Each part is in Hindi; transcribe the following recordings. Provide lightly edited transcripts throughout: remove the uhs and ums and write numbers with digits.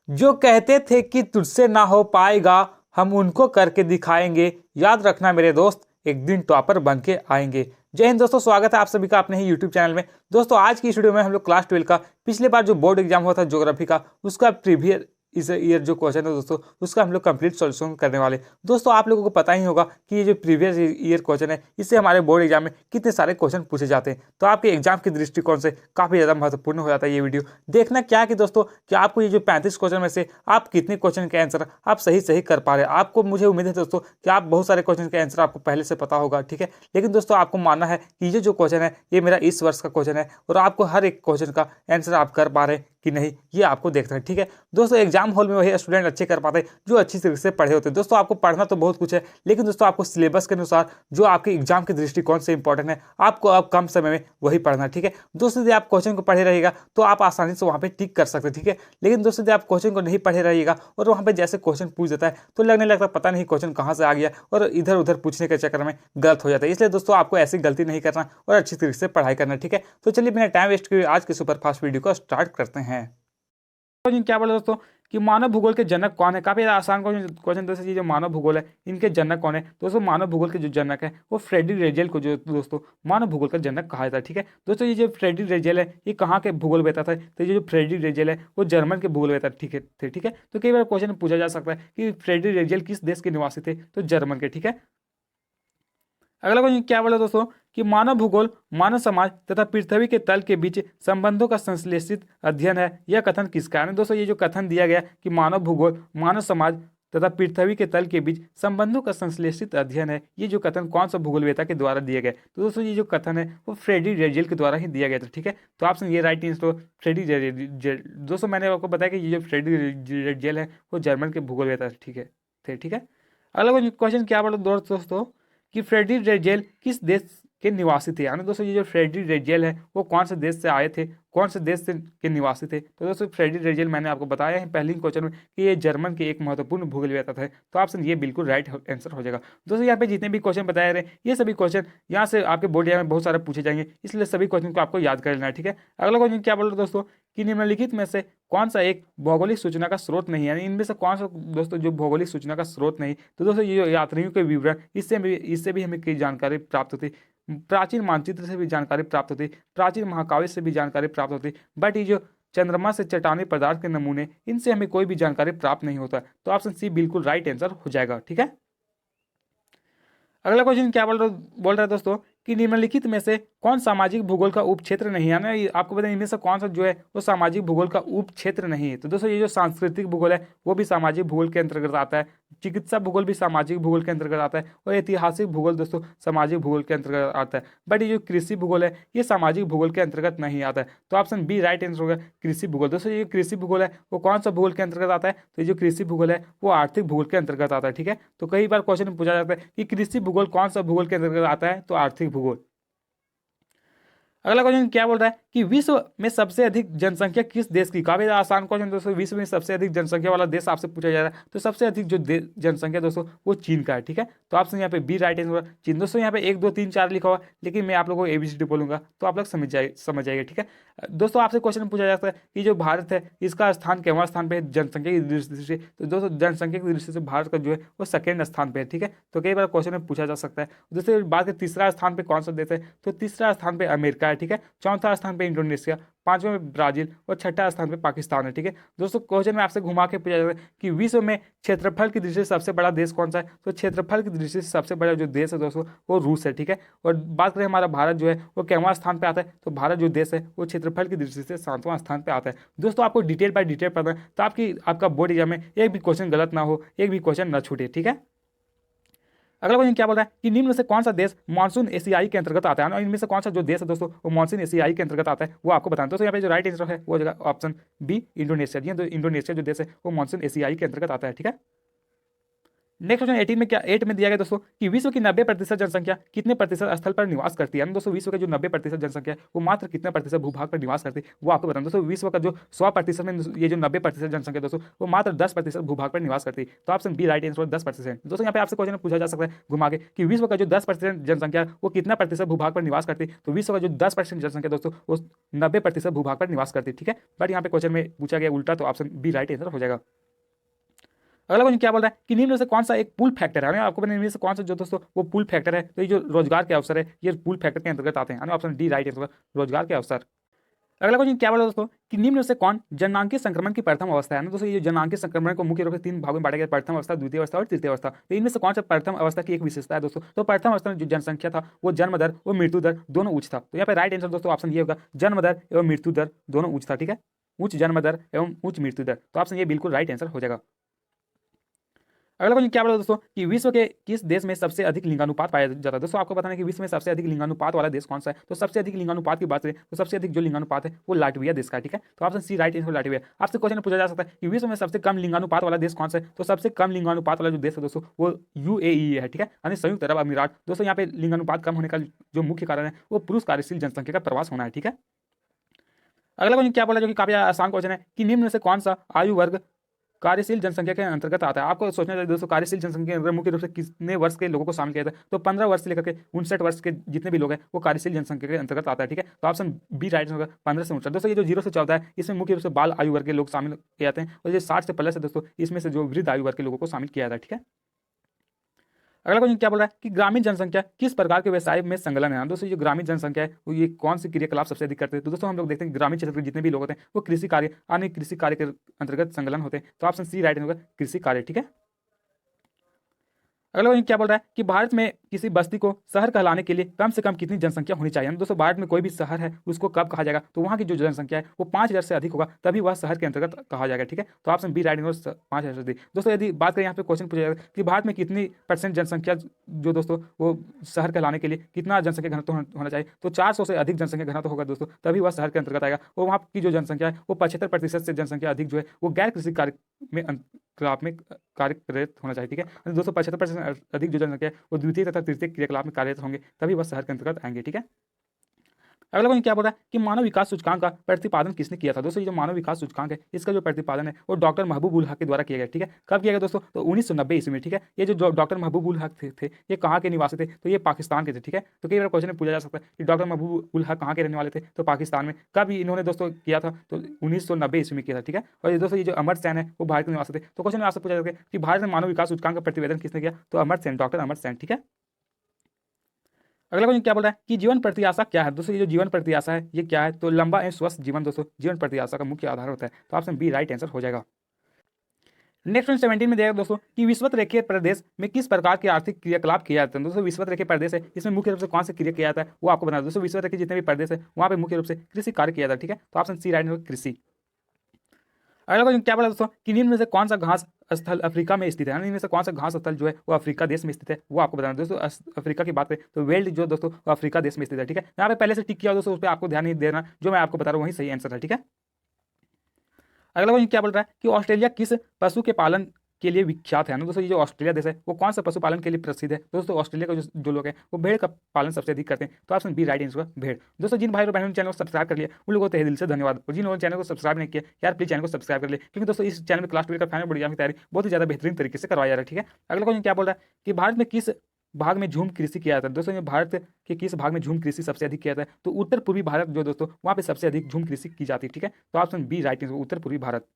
जो कहते थे कि तुझसे ना हो पाएगा, हम उनको करके दिखाएंगे। याद रखना मेरे दोस्त, एक दिन टॉपर बन के आएंगे। जय हिंद दोस्तों, स्वागत है आप सभी का अपने ही यूट्यूब चैनल में। दोस्तों आज की इस वीडियो में हम लोग क्लास 12 का पिछले बार जो बोर्ड एग्जाम हुआ था ज्योग्राफी का, उसका प्रीवियस इस ईयर जो क्वेश्चन है दोस्तों, उसका हम लोग कंप्लीट सॉल्यूशन करने वाले। दोस्तों आप लोगों को पता ही होगा कि ये जो प्रीवियस ईयर क्वेश्चन है, इससे हमारे बोर्ड एग्जाम में कितने सारे क्वेश्चन पूछे जाते हैं। तो आपके एग्जाम के दृष्टिकोण से काफी ज्यादा महत्वपूर्ण हो जाता है ये वीडियो। देखना क्या कि दोस्तों कि आपको ये जो 35 क्वेश्चन में से आप कितने क्वेश्चन के आंसर आप सही कर पा रहे हैं। आपको मुझे उम्मीद है दोस्तों कि आप बहुत सारे क्वेश्चन के आंसर आपको पहले से पता होगा, ठीक है। लेकिन दोस्तों आपको मानना है कि ये जो क्वेश्चन है ये मेरा इस वर्ष का क्वेश्चन है और आपको हर एक क्वेश्चन का आंसर आप कर पा रहे हैं कि नहीं, ये आपको देखना है, ठीक है। दोस्तों एग्जाम हॉल में वही स्टूडेंट अच्छे कर पाते हैं जो अच्छी तरीके से पढ़े होते हैं। दोस्तों आपको पढ़ना तो बहुत कुछ है, लेकिन दोस्तों आपको सिलेबस के अनुसार जो आपके एग्जाम के दृष्टिकोण से इंपॉर्टेंट है, आपको अब कम समय में वही पढ़ना, ठीक है। दोस्तों यदि आप क्वेश्चन को पढ़े रहिएगा तो आप आसानी से वहाँ पे टिक कर सकते हैं, ठीक है। लेकिन दोस्तों यदि आप क्वेश्चन को नहीं पढ़े रहिएगा और वहाँ पे जैसे क्वेश्चन पूछ देता है तो लगने लगता है पता नहीं क्वेश्चन कहाँ से आ गया और इधर उधर पूछने के चक्कर में गलत हो जाता है। इसलिए दोस्तों आपको ऐसी गलती नहीं करना और अच्छी तरीके से पढ़ाई करना, ठीक है। तो चलिए बिना टाइम वेस्ट किए आज के सुपरफास्ट वीडियो को स्टार्ट करते हैं। क्या बोला दोस्तों कि मानव भूगोल के जनक कौन है। काफी आसान क्वेश्चन दोस्तों, ये जो मानव भूगोल है इनके जनक कौन है। दोस्तों मानव भूगोल के जो जनक है वो फ्रेडरिक रेजेल को जो दोस्तों मानव भूगोल का जनक कहा जाता है, ठीक है। दोस्तों ये जो फ्रेडरिक रेजेल है ये कहाँ के भूगोल वेता था, तो ये जो फ्रेडरिक रेजेल है वो जर्मन के भूगोल वेता ठीक है। तो कई बार क्वेश्चन पूछा जा सकता है कि फ्रेडरिक रेजेल किस देश के निवासी थे, तो जर्मन के, ठीक है। अगला क्वेश्चन क्या बोला दोस्तों कि मानव भूगोल मानव समाज तथा पृथ्वी के तल के बीच संबंधों का संश्लेषित अध्ययन है। यह कथन किसका है। दोस्तों ये जो कथन दिया गया कि मानव भूगोल मानव समाज तथा पृथ्वी के तल के बीच संबंधों का संश्लेषित अध्ययन है, ये जो कथन कौन सा भूगोलवेता के द्वारा दिया गया। तो दोस्तों ये जो कथन है वो फ्रेडरिक रेजेल के द्वारा ही दिया गया था, ठीक है। तो ऑप्शन ये राइट आंसर फ्रेडरिक रेजेल। दोस्तों मैंने आपको बताया कि ये जो फ्रेडरिक रेजेल है वो जर्मन के भूगोलवेता ठीक है। अगला क्वेश्चन क्या बोला दोस्तों कि फ्रेडरिक रेजेल किस देश के निवासी थे। यानी दोस्तों ये जो फ्रेडरिक रेजेल है वो कौन से देश से आए थे, कौन से देश से के निवासी थे। तो दोस्तों फ्रेडरिक रेजेल मैंने आपको बताया है पहले ही क्वेश्चन में कि ये जर्मन के एक महत्वपूर्ण भूगोलवेता थे। तो ऑप्शन ये बिल्कुल राइट आंसर हो जाएगा। दोस्तों यहाँ पे जितने भी क्वेश्चन बताए रहे ये सभी क्वेश्चन यहाँ से आपके बोर्ड में बहुत सारे पूछे जाएंगे, इसलिए सभी क्वेश्चन को आपको याद कर लेना है, ठीक है। अगला क्वेश्चन क्या बोल रहे दोस्तों कि निम्नलिखित में से कौन सा एक भौगोलिक सूचना का स्रोत नहीं है। यानी इनमें से कौन सा दोस्तों जो भौगोलिक सूचना का स्रोत नहीं। तो दोस्तों ये जो यात्रियों के विवरण इससे भी हमें कई जानकारी प्राप्त होती, प्राचीन मानचित्र से भी जानकारी प्राप्त होती, प्राचीन महाकाव्य से भी जानकारी प्राप्त होती, बट ये जो चंद्रमा से चट्टानी पदार्थ के नमूने इनसे हमें कोई भी जानकारी प्राप्त नहीं होता। तो ऑप्शन सी बिल्कुल राइट आंसर हो जाएगा, ठीक है। अगला क्वेश्चन क्या बोल रहा है दोस्तों कि निम्नलिखित में से कौन सामाजिक भूगोल का उप क्षेत्र नहीं है। ना आपको बताएं इनमें से कौन सा जो है वो सामाजिक भूगोल का उप क्षेत्र नहीं है। तो दोस्तों ये जो सांस्कृतिक भूगोल है वो भी सामाजिक भूगोल के अंतर्गत आता है, चिकित्सा भूगोल भी सामाजिक भूगोल के अंतर्गत आता है और ऐतिहासिक भूगोल दोस्तों सामाजिक भूगोल के अंतर्गत आता है। बट ये जो कृषि भूगोल है ये सामाजिक भूगोल के अंतर्गत नहीं आता है। तो ऑप्शन बी राइट आंसर होगा कृषि भूगोल। दोस्तों ये कृषि भूगोल है वो कौन सा भूगोल के अंतर्गत आता है। तो ये जो कृषि भूगोल है वो आर्थिक भूगोल के अंतर्गत आता है, ठीक है। तो कई बार क्वेश्चन पूछा जाता है कि कृषि भूगोल कौन सा भूगोल के अंतर्गत आता है, तो आर्थिक भूगोल। अगला क्वेश्चन क्या बोल रहा है कि विश्व में सबसे अधिक जनसंख्या किस देश की। काफी आसान क्वेश्चन दोस्तों, विश्व में सबसे अधिक जनसंख्या वाला देश आपसे पूछा जा रहा है। तो सबसे अधिक जो जनसंख्या दोस्तों वो चीन का है, ठीक है। तो ऑप्शन यहाँ पे बी राइट आंसर चीन। दोस्तों यहाँ पे 1 2 3 4 लिखा हुआ, लेकिन मैं आप लोगों को एबीसीडी बोलूंगा तो आप लोग समझ जाएगा, ठीक है। दोस्तों आपसे क्वेश्चन पूछा जाता है कि जो भारत है इसका स्थान केवल स्थान पे है जनसंख्या की दृष्टि से। तो दोस्तों जनसंख्या की दृष्टि से भारत का जो है वो सेकेंड स्थान पे है, ठीक है। तो कई बार क्वेश्चन में पूछा जा सकता है। दोस्तों बात के तीसरा स्थान पे कौन सा देश है, तो तीसरा स्थान पे अमेरिका है, ठीक है। चौथा स्थान पे इंडोनेशिया, पांचवें में ब्राजील और छठा स्थान पे पाकिस्तान है, ठीक है। दोस्तों क्वेश्चन में आपसे घुमा के पूछा जाता है कि विश्व में क्षेत्रफल की दृष्टि से सबसे बड़ा देश कौन सा है। तो क्षेत्रफल की दृष्टि से सबसे बड़ा जो देश है दोस्तों वो रूस है, ठीक है। और बात करें हमारा भारत जो है वो केवां स्थान पे आता है, तो भारत जो देश है वो क्षेत्रफल की दृष्टि से 7वां स्थान पे आता है। दोस्तों आपको डिटेल बाय डिटेल पढ़ना है तो आपका बोर्ड एग्जाम में एक भी क्वेश्चन गलत ना हो, एक भी क्वेश्चन ना छूटे, ठीक है। अगला क्वेश्चन क्या बोल रहा है कि निम्न में से कौन सा देश मानसून एशियाई के अंतर्गत आता है। और इनमें से कौन सा जो देश है दोस्तों वो मानसून एशियाई के अंतर्गत आता है वो आपको बताना। दोस्तों यहाँ पे जो राइट आंसर है वो हो जाएगा ऑप्शन बी इंडोनेशिया। जी तो इंडोनेशिया जो देश है वो मानसून एशियाई के अंतर्गत आता है, ठीक है। नेक्स्ट क्वेश्चन 18 में क्या 8 में दिया गया दोस्तों कि विश्व की 90% जनसंख्या कितने प्रतिशत स्थल पर निवास करती है। दोस्तों विश्व का जो 90% जनसंख्या है वो मात्र कितने प्रतिशत भूभाग पर निवास करती है वो आपको बताना। दोस्तों विश्व का जो 100% में ये जो 90% जनसंख्या दोस्तों वो मात्र 10% भूभाग पर निवास करती है। तो ऑप्शन बी राइट आंसर 10%। दोस्तों यहाँ पे आपसे क्वेश्चन पूछा जा सकता है घुमा के कि विश्व का जो 10% जनसंख्या वो कितना प्रतिशत भूभाग पर निवास करती है। तो विश्व का जो 10% जनसंख्या दोस्तों वो 90% भूभाग पर निवास करती है। ठीक है, बट यहाँ पे क्वेश्चन में पूछा गया उल्टा, तो ऑप्शन बी राइट आंसर हो जाएगा। अगला क्वेश्चन क्या बोल रहा है कि निम्न में से कौन सा एक पुल फैक्टर है। आपको निम्न में से कौन सा जो दोस्तों वो पुल फैक्टर है। तो ये जो रोजगार के अवसर है ये पुल फैक्टर के अंतर्गत आते हैं। ऑप्शन डी राइट आंसर रोजगार के अवसर। अगला क्वेश्चन क्या बोला दोस्तों कि निम्न में से कौन जननांकीय संक्रमण की प्रथम अवस्था है। दोस्तों ये जननांकीय संक्रमण को मुख्य रूप से 3 भागों में बांटा गया, प्रथम अवस्था, द्वितीय अवस्था और तृतीय अवस्था। तो इनमें से कौन सा प्रथम अवस्था की एक विशेषता है दोस्तों। तो प्रथम अवस्था में जो जनसंख्या था वो जन्म दर वो मृत्यु दर दोनों उच्च था। तो यहाँ पे राइट आंसर दोस्तों ऑप्शन ये होगा जन्म दर एवं मृत्यु दर दोनों उच्च था। ठीक है, उच्च जन्म दर एवं उच्च मृत्यु दर। तो ऑप्शन ये बिल्कुल राइट आंसर हो जाएगा। अगला क्वेश्चन क्या बोला दोस्तों कि विश्व के किस देश में सबसे अधिक लिंगानुपात पाया जाता है। दोस्तों आपको बताना है कि विश्व में सबसे अधिक लिंगानुपात वाला देश कौन सा है। तो सबसे अधिक लिंगानुपात की बात करें तो सबसे अधिक जो लिंगानुपात है वो लाटविया देश का है। ठीक है, तो option C right answer Latvia. आपसे क्वेश्चन पूछा जा सकता है कि विश्व में सबसे कम लिंगानुपात वाला देश कौन सा है। तो सबसे कम लिंगानुपात वाला जो देश है दोस्तों वो यूएई है। ठीक है, यानी संयुक्त अरब अमीरात। दोस्तों यहाँ पे लिंगानुपात कम होने का जो मुख्य कारण है वो पुरुष कार्यशील जनसंख्या का प्रवास होना है। ठीक है, अगला क्वेश्चन क्या बोला जो कि काफी आसान क्वेश्चन है कि निम्न में से कौन सा आयु वर्ग कार्यशील जनसंख्या के अंतर्गत आता है। आपको सोचना चाहिए दोस्तों कार्यशील जनसंख्या के अंदर मुख्य रूप से कितने वर्ष के लोगों को शामिल किया जाता है। तो 15 वर्ष से लेकर के 59 वर्ष के जितने भी लोग हैं वो कार्यशील जनसंख्या के अंतर्गत आता है। ठीक है, तो ऑप्शन बी राइट होगा 15 से 59। दोस्तों ये जो 0 से 14 है इसमें मुख्य रूप से बाल आयु वर्ग के लोग शामिल किए जाते हैं, और ये 60 से प्लस है दोस्तों इसमें से जो वृद्ध आयु वर्ग के लोगों को शामिल किया जाता है। ठीक है, अगला क्वेश्चन क्या बोल रहा है कि ग्रामीण जनसंख्या किस प्रकार के व्यवसाय में संलग्न है। दोस्तों ये ग्रामीण जनसंख्या है वो ये कौन सी क्रियाकलाप सबसे अधिक करते हैं। तो दोस्तों हम लोग देखते हैं ग्रामीण क्षेत्र के जितने भी लोग होते हैं वो कृषि कार्य अन्य कृषि कार्य के अंतर्गत संलग्न होते हैं। तो ऑप्शन सी राइट होगा कृषि कार्य। ठीक है, अगला क्वेश्चन क्या बोल रहा है कि भारत में किसी बस्ती को शहर कहलाने के लिए कम से कम कितनी जनसंख्या होनी चाहिए। दोस्तों भारत में कोई भी शहर है उसको कब कहा जाएगा तो वहाँ की जो जनसंख्या है वो 5000 से अधिक होगा तभी वह शहर के अंतर्गत कहा जाएगा। ठीक है, तो ऑप्शन बी राइट होगा 5000 से अधिक। दोस्तों यदि बात करें यहाँ पे क्वेश्चन पूछा जाएगा कि भारत में कितनी % जनसंख्या जो दोस्तों वो शहर कहलाने के लिए कितना जनसंख्या घनत्व होना चाहिए। तो 400 से अधिक जनसंख्या घनत्व होगा दोस्तों तभी वह शहर के अंतर्गत आएगा। और वहाँ की जो जनसंख्या है वो 75% से जनसंख्या अधिक जो है वो गैर कृषि कार्य में क्रियाकलाप में कार्यरत होना चाहिए। ठीक है, दोस्तों 75% अधिक जो जनसंख्या है वो द्वितीय तथा तृतीय क्रियाकलाप में कार्यरत होंगे तभी वह शहर के अंतर्गत आएंगे। ठीक है, अगला क्वेश्चन क्या बोल रहा है कि मानव विकास सूचकांक का प्रतिपादन किसने किया था। दोस्तों ये जो मानव विकास सूचकांक है इसका जो प्रतिपादन है वो डॉक्टर महबूब उल हक के द्वारा किया गया। ठीक है, कब किया गया दोस्तों तो 1990 ईस्वी में। ठीक है, ये जो डॉक्टर महबूब उल हक थे ये कहाँ के निवासी थे तो ये पाकिस्तान के थे। ठीक है, तो कई बार क्वेश्चन में पूछा जा सकता है कि डॉक्टर महबूब उल हक कहाँ के रहने वाले थे तो पाकिस्तान में। कब इन्होंने दोस्तों किया था तो 1990 ईस्वी में किया था। ठीक है, और ये दोस्तों ये जो अमर सेन है वो भारत के निवासी थे। तो क्वेश्चन में आपसे पूछा जाता है कि भारत में मानव विकास सूचकांक का प्रतिवेदन किसने किया तो अमर सेन, डॉक्टर अमर सेन। ठीक है, अगला क्वेश्चन क्या बोल रहा है कि जीवन प्रत्याशा क्या है। दोस्तों ये जो जीवन प्रत्याशा है ये क्या है तो लंबा एवं स्वस्थ जीवन दोस्तों जीवन प्रत्याशा का मुख्य आधार होता है। तो ऑप्शन बी राइट आंसर हो जाएगा। नेक्स्ट 17 में देखा दोस्तों कि विषुवत रेखीय प्रदेश में किस प्रकार के आर्थिक क्रियाकलाप किया जाता है। दोस्तों विषुवत रेखीय प्रदेश है इसमें मुख्य रूप से कौन से क्रिया किया जाता है वो आपको बताना। दोस्तों विषुवत रेखीय जितने भी प्रदेश है वहाँ पे मुख्य रूप से कृषि कार्य किया जाता है। ठीक है, तो ऑप्शन सी राइट होगा कृषि। अगला क्वेश्चन क्या बोला दोस्तों कि निम्न में से कौन सा घास स्थल अफ्रीका में स्थित है। इनमें से कौन सा घास स्थल जो है वो अफ्रीका देश में स्थित है वो आपको बताना। दोस्तों अफ्रीका की बात करें तो वेल्ड जो दोस्तों वो अफ्रीका देश में स्थित है। ठीक है, यहाँ पे पहले से टिक किया दोस्तों उस पर आपको ध्यान नहीं देना, जो मैं आपको बता रहा हूँ वही सही आंसर है। ठीक है, अगला क्वेश्चन क्या बोल रहा है कि ऑस्ट्रेलिया किस पशु के पालन के लिए विख्यात है ना। दोस्तों ये जो ऑस्ट्रेलिया देश है वो कौन सा पशुपालन के लिए प्रसिद्ध है। दोस्तों ऑस्ट्रेलिया के जो लोग हैं वो भेड़ का पालन सबसे अधिक करते हैं। तो ऑप्शन बी राइट आंसर भेड़। दोस्तों जिन भाई और बहनों ने चैनल को सब्सक्राइब कर लिया उन लोगों को तहे दिल से धन्यवाद, और जिन लोगों ने चैनल को सब्सक्राइब नहीं किया यार प्लीज चैनल को सब्सक्राइब कर ले, क्योंकि दोस्तों इस चैनल में क्लास 12 का फाइनल बोर्ड एग्जाम की तैयारी बहुत ही ज़्यादा बेहतरीन तरीके से करवाया जा रहा है। ठीक है, अगला क्वेश्चन क्या बोल रहा है कि भारत में किस भाग में झूम कृषि किया जाता है। दोस्तों ये भारत के किस भाग में झूम कृषि सबसे अधिक किया जाता है तो उत्तर पूर्वी भारत जो दोस्तों वहाँ पे सबसे अधिक झूम कृषि की जाती है। ठीक है, तो ऑप्शन बी राइट आंसर उत्तर पूर्वी भारत।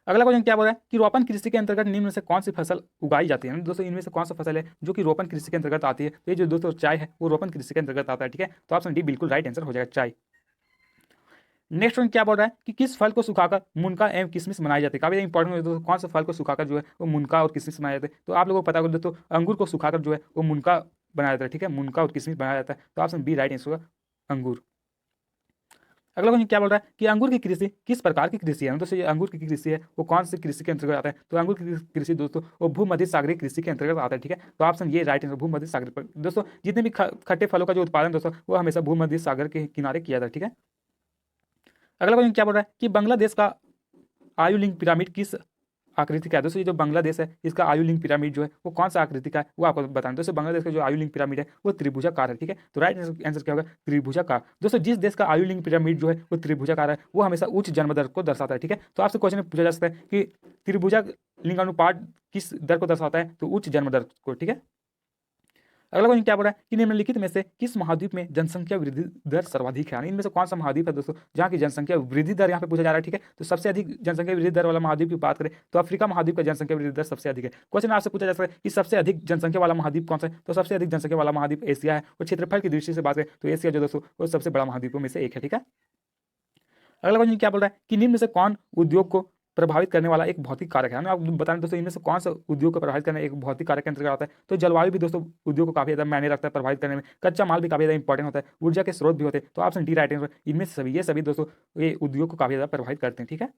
अगला क्वेश्चन क्या बोल रहा है कि रोपण कृषि के अंतर्गत निम्न में से कौन सी फसल उगाई जाती है। दोस्तों इनमें से कौन सा फसल है जो कि रोपण कृषि के अंतर्गत आती है। तो ये जो दोस्तों चाय है वो रोपण कृषि के अंतर्गत आता है। ठीक है, तो ऑप्शन डी बिल्कुल राइट आंसर हो जाएगा चाय। नेक्स्ट वन क्या बोल रहा है कि किस फल को सुखाकर मुनका एवं किशमिश बनाई जाती है। काफी इंपॉर्टेंट है दोस्तों, कौन सा फल को सुखाकर जो है वो मुनका और किशमिश बनाया जाता है। तो आप लोगों को पता होगा दोस्तों अंगूर को सुखाकर जो है वो मुनका बनाया जाता है। ठीक है, मुनका और किशमिश बनाया जाता है। तो ऑप्शन बी राइट आंसर होगा अंगूर। अगला क्वेश्चन क्या बोल रहा है कि अंगूर की कृषि किस प्रकार की कृषि है। दोस्तों ये अंगूर की कृषि है वो कौन सी कृषि के अंतर्गत आता है। तो अंगूर की कृषि दोस्तों वो भूमध्य सागरीय कृषि के अंतर्गत आता है। ठीक है, तो ऑप्शन ये राइट आंसर भूमध्य सागर पर। दोस्तों जितने भी खट्टे फलों का जो उत्पादन दोस्तों वो हमेशा भूमध्य सागर के किनारे किया जाता है। ठीक है, अगला क्वेश्चन क्या बोल रहा है कि बांग्लादेश का आयु लिंक पिरामिड किस आकृति क्या है दोस्तों? ये जो बांग्लादेश है इसका आयु लिंग पिरामिड जो है वो कौन सा आकृति का है वो आपको बताना। दोस्तों बांग्लादेश का जो आयु लिंग पिरामिड है वो त्रिभुजाकार है, ठीक है। तो राइट आंसर क्या होगा? त्रिभुजाकार। दोस्तों जिस देश का आयु लिंग पिरामिड जो है वो त्रिभुजाकार है वो हमेशा उच्च जन्म दर को दर्शाता है, ठीक है। तो आपसे क्वेश्चन पूछा जा सकता है कि त्रिभुजा लिंग अनुपात किस दर को दर्शाता है? तो उच्च जन्म दर को, ठीक है। अगला क्वेश्चन क्या बोल रहा है कि निम्नलिखित में से किस महाद्वीप में जनसंख्या वृद्धि दर सर्वाधिक है? यानी इनमें से कौन सा महाद्वीप है दोस्तों जहाँ की जनसंख्या वृद्धि दर यहाँ पे पूछा जा रहा है, ठीक है। तो सबसे अधिक जनसंख्या वृद्धि दर वाला महाद्वीप की बात करें तो अफ्रीका महाद्वीप का जनसंख्या वृद्धि दर सबसे अधिक है। क्वेश्चन आपसे पूछा जा सकता है कि सबसे अधिक जनसंख्या वाला महाद्वीप कौन सा है? तो सबसे अधिक जनसंख्या वाला महाद्वीप एशिया है। और क्षेत्रफल की दृष्टि से बात करें तो एशिया जो दोस्तों वो सबसे बड़ा महाद्वीपों में से एक है, ठीक है। अगला क्वेश्चन क्या बोल रहा है कि निम्न में से कौन उद्योग को प्रभावित करने वाला एक भौतिक कारक है? आप बताएं दोस्तों इनमें से कौन सा उद्योग को प्रभावित करने एक भौतिक कारक के अंतर्गत आता है? तो जलवायु भी दोस्तों उद्योग को काफी ज्यादा मायने रखता है प्रभावित करने में, कच्चा माल भी काफी ज्यादा इंपॉर्टेंट होता है, ऊर्जा के स्रोत भी होते हैं। तो ऑप्शन डी राइट आंसर। इनमें से सभी ये सभी दोस्तों ये उद्योग को काफी ज्यादा प्रभावित करते हैं, ठीक है।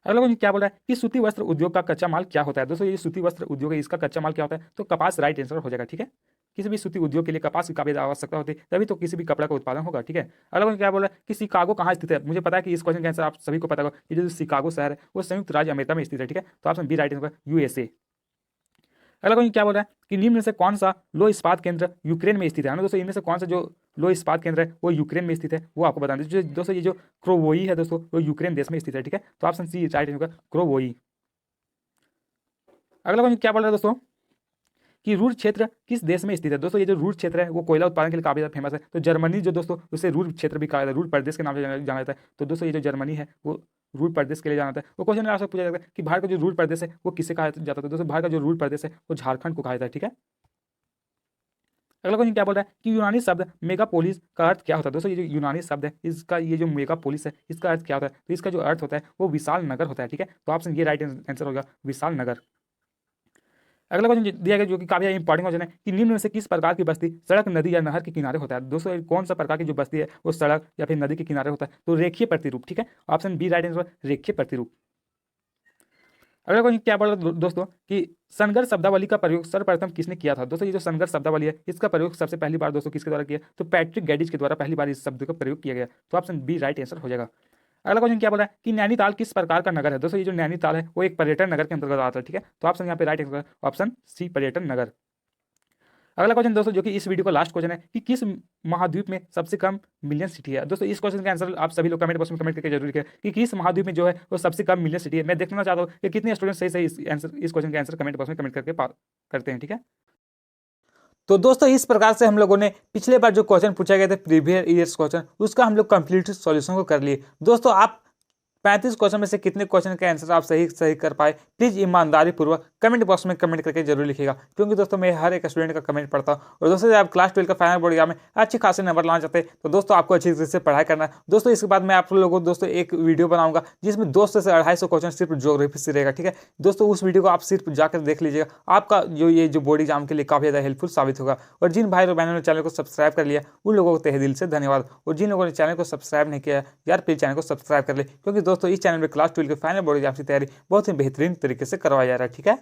अगला क्वेश्चन क्या बोल रहा है कि सूती वस्त्र उद्योग का कच्चा माल क्या होता है? दोस्तों ये सूती वस्त्र उद्योग है इसका कच्चा माल क्या होता है? तो कपास राइट आंसर हो जाएगा, ठीक है। किसी भी सूती उद्योग के लिए कपास की काफी आवश्यकता होती है तभी तो किसी भी कपड़ा का उत्पादन होगा, ठीक है। अगला क्वेश्चन क्या बोल रहा है कि शिकागो कहाँ स्थित है? मुझे पता है कि इस क्वेश्चन का आंसर आप सभी को पता होगा। ये जो शिकागो शहर है वो संयुक्त राज्य अमेरिका में स्थित है, ठीक है। तो option B right answer USA. अगला क्वेश्चन क्या बोल रहा है कि निम्न में से कौन सा लो इस्पात केंद्र यूक्रेन में स्थित है? दोस्तों इनमें से कौन सा जो लो इस्पात केंद्र है वो यूक्रेन में स्थित है वो आपको बताना है। दोस्तों ये जो क्रोवोई है दोस्तों वो यूक्रेन देश में स्थित है, ठीक है। तो ऑप्शन सी राइट होगा क्रोवोई। अगला क्वेश्चन क्या बोल रहा है दोस्तों कि रूर क्षेत्र किस देश में स्थित है? दोस्तों ये जो रूर क्षेत्र है वो कोयला उत्पादन के लिए काफी ज्यादा फेमस है। तो जर्मनी जो दोस्तों उसे रूर क्षेत्र भी कहा जाता है, रूर प्रदेश के नाम से जाना जाता है। तो दोस्तों ये जो जर्मनी है वो रूर प्रदेश के लिए जाना जाता है। वो क्वेश्चन आपसे पूछा जाता है कि भारत का जो रूर प्रदेश है वो किसे कहा जाता है? दोस्तों भारत का जो रूर प्रदेश है वो झारखंड को कहा जाता है, ठीक है। अगला क्वेश्चन क्या बोल रहा है कि यूनानी शब्द मेगापोलिस का अर्थ क्या होता है? दोस्तों ये जो यूनानी शब्द है इसका ये जो मेगापोलिस है इसका अर्थ क्या होता है? तो इसका जो अर्थ होता है वो विशाल नगर होता है, ठीक है। तो ऑप्शन ये राइट आंसर होगा विशाल नगर। अगला क्वेश्चन दिया गया जो कि काफी इंपॉर्टेंट क्वेश्चन है कि निम्न में से किस प्रकार की बस्ती सड़क, नदी या नहर के किनारे होता है? दोस्तों कौन सा प्रकार की जो बस्ती है वो सड़क या फिर नदी के किनारे होता है? तो रेखीय प्रतिरूप, ठीक है। ऑप्शन बी राइट आंसर रेखीय प्रतिरूप। अगला क्वेश्चन क्या बोल रहा है दोस्तों कि संघर्ष शब्दावली का प्रयोग सर्वप्रथम किसने किया था? दोस्तों ये जो संघर्ष शब्दावली है इसका प्रयोग सबसे पहली बार दोस्तों किसके द्वारा किया? तो पैट्रिक गैडिज के द्वारा पहली बार इस शब्द का प्रयोग किया गया। तो ऑप्शन बी राइट आंसर हो जाएगा। अगला क्वेश्चन क्या बोल रहा है कि नैनीताल किस प्रकार का नगर है? दोस्तों ये जो नैनीताल है वो एक पर्यटन नगर के अंतर्गत आता है, ठीक है। तो ऑप्शन यहाँ पे राइट आंसर ऑप्शन सी पर्यटन नगर। अगला क्वेश्चन दोस्तों जो कि इस वीडियो का लास्ट क्वेश्चन है कि किस महाद्वीप में सबसे कम मिलियन सिटी है? दोस्तों इस क्वेश्चन का आंसर आप सभी लोग कमेंट बॉक्स में कमेंट करके जरूर लिखें कि किस महाद्वीप में जो है वो सबसे कम मिलियन सिटी है। मैं देखना चाहता हूँ कि कितने स्टूडेंट सही इस क्वेश्चन का आंसर कमेंट बॉक्स में कमेंट करके करते हैं, ठीक है। तो दोस्तों इस प्रकार से हम लोगों ने पिछले बार जो क्वेश्चन पूछा गया था प्रीवियस ईयर्स क्वेश्चन उसका हम लोग कंप्लीट सॉल्यूशन को कर लिए। दोस्तों आप 35 क्वेश्चन में से कितने क्वेश्चन का आंसर आप सही कर पाए प्लीज ईमानदारी पूर्वक कमेंट बॉक्स में कमेंट करके जरूर लिखिएगा, क्योंकि दोस्तों मैं हर एक स्टूडेंट का कमेंट पढ़ता हूँ। और दोस्तों जब आप क्लास 12 का फाइनल बोर्ड एग्जाम में अच्छे खासे नंबर लाना चाहते हैं तो दोस्तों आपको अच्छी तरह से पढ़ाई करना है। दोस्तों इसके बाद मैं आप लोगों को दोस्तों एक वीडियो बनाऊंगा जिसमें 200 से 250 क्वेश्चन सिर्फ ज्योग्राफी से रहेगा, ठीक है। दोस्तों उस वीडियो को आप सिर्फ जाकर देख लीजिएगा, आपका जो बोर्ड एग्जाम के लिए काफी ज्यादा हेल्पफुल साबित होगा। और जिन भाई और बहनों ने चैनल को सब्सक्राइब कर लिया उन लोगों को तहे दिल से धन्यवाद। और जिन लोगों ने चैनल को सब्सक्राइब नहीं किया यार प्लीज चैनल को सब्सक्राइब कर ले, क्योंकि दोस्तों इस चैनल में क्लास 12 के फाइनल बोर्ड एग्जाम की तैयारी बहुत ही बेहतरीन तरीके से करवाया जा रहा है, ठीक है।